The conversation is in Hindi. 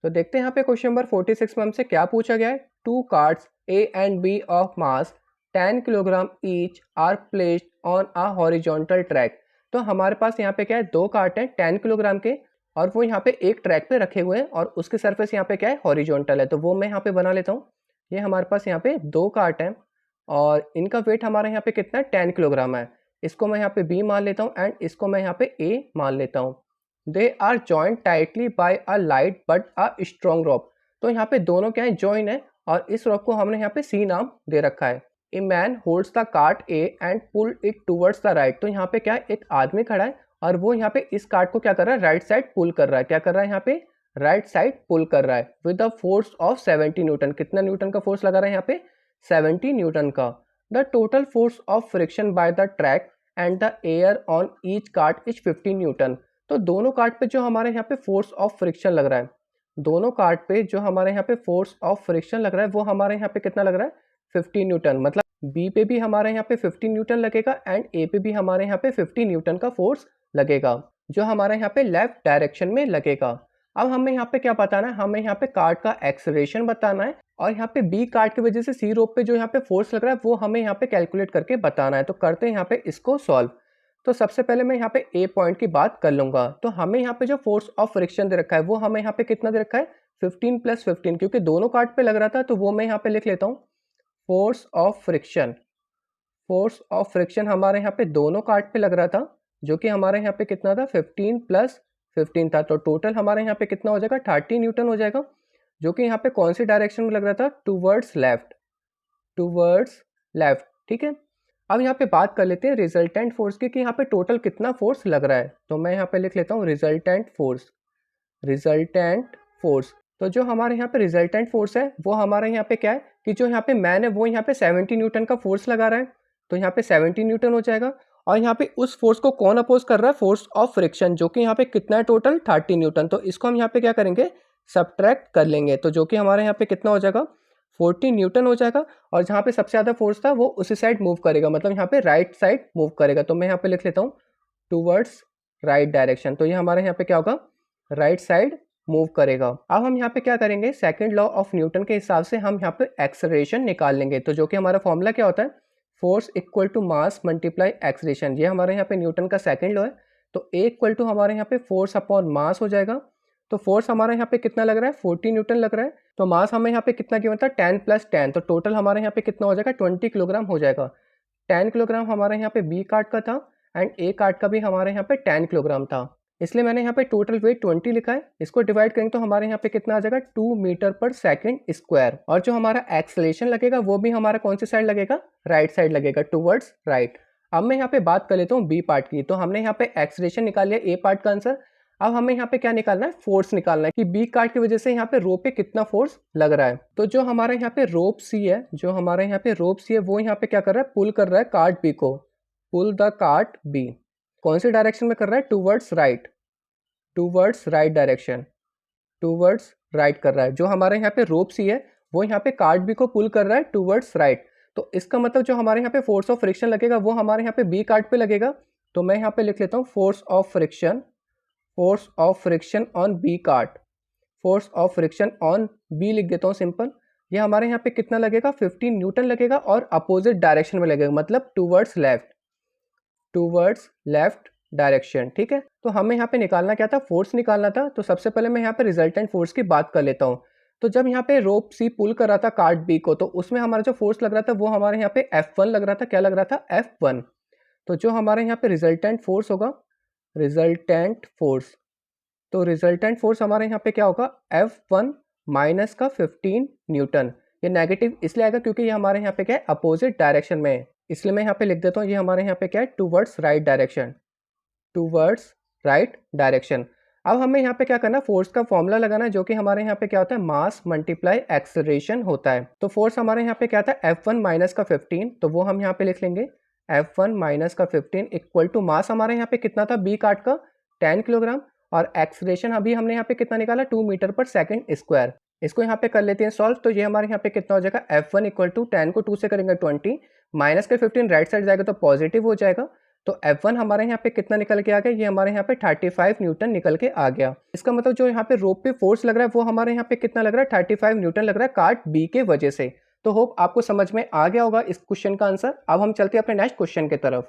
तो देखते हैं यहाँ पे क्वेश्चन नंबर 46 में हमसे क्या पूछा गया है। 2 cards A and B of mass 10 kilogram each are placed on a horizontal track. तो हमारे पास यहाँ पे क्या है, 2 कार्ड हैं 10 किलोग्राम के और वो यहाँ पे एक ट्रैक पे रखे हुए हैं और उसके सरफेस यहाँ पे क्या है, हॉरिजॉन्टल है। तो वो मैं यहाँ पे बना लेता हूँ। ये हमारे पास यहाँ पे 2 कार्ड हैं और इनका वेट हमारे यहाँ पे कितना है, 10 किलोग्राम है। इसको मैं यहाँ पे B मान लेता हूँ एंड इसको मैं यहाँ पे A मान लेता हूँ। They are joined tightly by a light but a strong rope. तो यहाँ पे दोनों क्या है, जॉइन है और इस रॉप को हमने यहाँ पे सी नाम दे रखा है। A man holds the cart A and pull it towards the right. तो यहाँ पे क्या है, एक आदमी खड़ा है और वो यहाँ पे इस कार्ट को क्या कर रहा है, राइट साइड पुल कर रहा है। क्या कर रहा है, यहाँ पे राइट साइड पुल कर रहा है with the force of 70 Newton. कितना न्यूटन का फोर्स लगा रहा है यहाँ पे, 70 न्यूटन का। The total force of friction by the track and the air on each cart is 15 Newton. तो दोनों कार्ड पे जो हमारे यहाँ पे फोर्स ऑफ फ्रिक्शन लग रहा है, दोनों कार्ड पे जो हमारे यहाँ पे फोर्स ऑफ फ्रिक्शन लग रहा है वो हमारे यहाँ पे कितना लग रहा है, 15 न्यूटन। मतलब बी पे भी हमारे यहाँ पे 15 न्यूटन लगेगा एंड ए पे भी हमारे यहाँ पे 50 न्यूटन का फोर्स लगेगा, जो हमारे यहाँ पे लेफ्ट डायरेक्शन में लगेगा। अब हमें यहाँ पे क्या बताना है, हमें यहाँ पे कार्ड का एक्सेलरेशन बताना है और यहाँ पे बी कार्ड की वजह से सी रोप पे जो यहाँ पे फोर्स लग रहा है वो हमें यहाँ पे कैलकुलेट करके बताना है। तो करते हैं यहाँ पे इसको सॉल्व। तो सबसे पहले मैं यहाँ पे ए पॉइंट की बात कर लूंगा। तो हमें यहाँ पे जो फोर्स ऑफ फ्रिक्शन दे रखा है वो हमें यहाँ पे कितना दे रखा है, 15 + 15, क्योंकि दोनों कार्ड पे लग रहा था तो वो मैं यहाँ पे लिख लेता हूँ। Force of friction, force of friction हमारे यहाँ पे दोनों कार्ड पे लग रहा था जो कि हमारे यहाँ पे कितना था, 15 + 15 था। तो टोटल हमारे यहाँ पे कितना हो जाएगा, 30 न्यूटन हो जाएगा, जो कि यहाँ पे कौन सी डायरेक्शन में लग रहा था, टूवर्ड्स लेफ्ट, टूवर्ड्स लेफ्ट। ठीक है, अब यहाँ पे बात कर लेते हैं रिजल्टेंट फोर्स की कि यहाँ पे टोटल कितना फोर्स लग रहा है। तो मैं यहाँ पे लिख लेता हूँ रिजल्टेंट फोर्स, रिजल्टेंट फोर्स। तो जो हमारे यहाँ पे रिजल्टेंट फोर्स है वो हमारे यहाँ पे क्या है कि जो यहाँ पे मैन है वो यहाँ पे 70 न्यूटन का फोर्स लगा रहा है। तो यहाँ पे 70 न्यूटन हो जाएगा और यहाँ पे उस फोर्स को कौन अपोज कर रहा है, फोर्स ऑफ फ्रिक्शन, जो कि यहाँ पे कितना है, टोटल 30 न्यूटन। तो इसको हम यहाँ पे क्या करेंगे, सब्ट्रैक्ट कर लेंगे। तो जो कि हमारे यहाँ पे कितना हो जाएगा, 40 न्यूटन हो जाएगा और जहाँ पे सबसे ज़्यादा फोर्स था वो उसी साइड मूव करेगा, मतलब यहाँ पे राइट साइड मूव करेगा। तो मैं यहाँ पे लिख लेता हूँ टूवर्ड्स राइट डायरेक्शन। तो ये हमारे यहाँ पे क्या होगा, राइट साइड मूव करेगा। अब हम यहाँ पे क्या करेंगे, सेकंड लॉ ऑफ न्यूटन के हिसाब से हम यहाँ पे एक्सेलरेशन निकाल लेंगे। तो जो कि हमारा फॉर्मूला क्या होता है, force equal to mass multiply acceleration. ये हमारे यहाँ पे न्यूटन का सेकंड लॉ है। तो ए इक्वल टू हमारे यहाँ पे फोर्स अपॉन मास हो जाएगा। तो फोर्स हमारे यहाँ पे कितना लग रहा है, 40 न्यूटन लग रहा है। तो मास हमें यहाँ पे कितना गिवन था, 10 + 10। तो टोटल हमारे यहाँ पे कितना हो जाएगा, 20 किलोग्राम हो जाएगा। 10 किलोग्राम हमारे यहाँ पे बी कार्ड का था एंड ए कार्ड का भी हमारे यहाँ पे 10 किलोग्राम था, इसलिए मैंने यहाँ पे टोटल वेट 20 लिखा है। इसको डिवाइड करेंगे तो हमारे यहाँ पे कितना आ जाएगा, 2 मीटर पर सेकंड स्क्वायर। और जो हमारा एक्सेलरेशन लगेगा वो भी हमारा कौन सी साइड लगेगा, राइट साइड लगेगा, टूवर्ड्स राइट। अब मैं यहाँ पे बात कर लेता हूँ बी पार्ट की। तो हमने यहाँ पे एक्सेलरेशन निकाल लिया, ए पार्ट का आंसर। अब हमें यहाँ पे क्या निकालना है, फोर्स निकालना है कि बी कार्ड की वजह से यहाँ पे रोप पे कितना फोर्स लग रहा है। तो जो हमारे यहाँ पे रोप सी है, जो हमारे यहाँ पे रोप सी है वो यहाँ पे क्या कर रहा है, पुल कर रहा है कार्ट बी को, पुल द कार्ट बी। कौन सी डायरेक्शन में कर रहा है, towards right, towards right direction, towards right कर रहा है। जो हमारे यहाँ पे रोप सी है वो यहाँ पे कार्ट बी को पुल कर रहा है टूवर्ड्स राइट। तो इसका मतलब जो हमारे यहाँ पे फोर्स ऑफ फ्रिक्शन लगेगा वो हमारे यहाँ पे बी कार्ट पे लगेगा। तो मैं यहाँ पे लिख लेता हूँ force of friction, force of friction on B cart, force of friction on B लिख देता हूँ सिंपल। ये हमारे यहाँ पे कितना लगेगा, 15 न्यूटन लगेगा और अपोजिट डायरेक्शन में लगेगा, मतलब towards left, towards left direction. ठीक है, तो हमें यहाँ पे निकालना क्या था, फोर्स निकालना था। तो सबसे पहले मैं यहाँ पे रिजल्टेंट फोर्स की बात कर लेता हूँ। तो जब यहाँ पे रोप सी पुल कर रहा था कार्ट बी को, तो उसमें हमारा जो फोर्स लग रहा था वो हमारे यहाँ पे F1 लग रहा था। क्या लग रहा था, F1। तो जो हमारे यहाँ पे रिजल्टेंट फोर्स होगा, रिजल्टेंट फोर्स, तो रिजल्टेंट फोर्स हमारे यहाँ पे क्या होगा, F1 माइनस का 15 न्यूटन। ये नेगेटिव इसलिए आएगा क्योंकि ये हमारे यहाँ पे क्या है, अपोजिट डायरेक्शन में है, इसलिए मैं यहाँ पे लिख देता हूँ ये हमारे यहाँ पे क्या है, towards right direction, towards right direction. अब हमें यहाँ पे क्या करना है, फोर्स का फॉर्मूला लगाना है, जो कि हमारे यहाँ पे क्या होता है, मास मल्टीप्लाई एक्सेलरेशन होता है। तो फोर्स हमारे यहाँ पे क्या था, F1 माइनस का 15, तो वो हम यहाँ पे लिख लेंगे F1 माइनस का 15 इक्वल टू मास हमारे यहाँ पे कितना था, बी कार्ड का 10 किलोग्राम और एक्सेलरेशन अभी हमने यहाँ पे कितना निकाला, 2 मीटर पर सेकंड स्क्वायर। इसको यहाँ पे कर लेते हैं सॉल्व। तो ये हमारे यहाँ पे कितना हो जाएगा, F1 इक्वल टू 10 को 2 से करेंगे 20, माइनस के 15 राइट साइड जाएगा तो पॉजिटिव हो जाएगा। तो F1 हमारे यहाँ पे कितना निकल के आ गया, ये हमारे यहाँ पे 35 न्यूटन निकल के आ गया। इसका मतलब जो यहाँ पे रोप पे फोर्स लग रहा है वो हमारे यहाँ पे कितना लग रहा है, 35 न्यूटन लग रहा है कार्ड बी के वजह से। तो होप आपको समझ में आ गया होगा इस क्वेश्चन का आंसर। अब हम चलते हैं अपने नेक्स्ट क्वेश्चन की तरफ।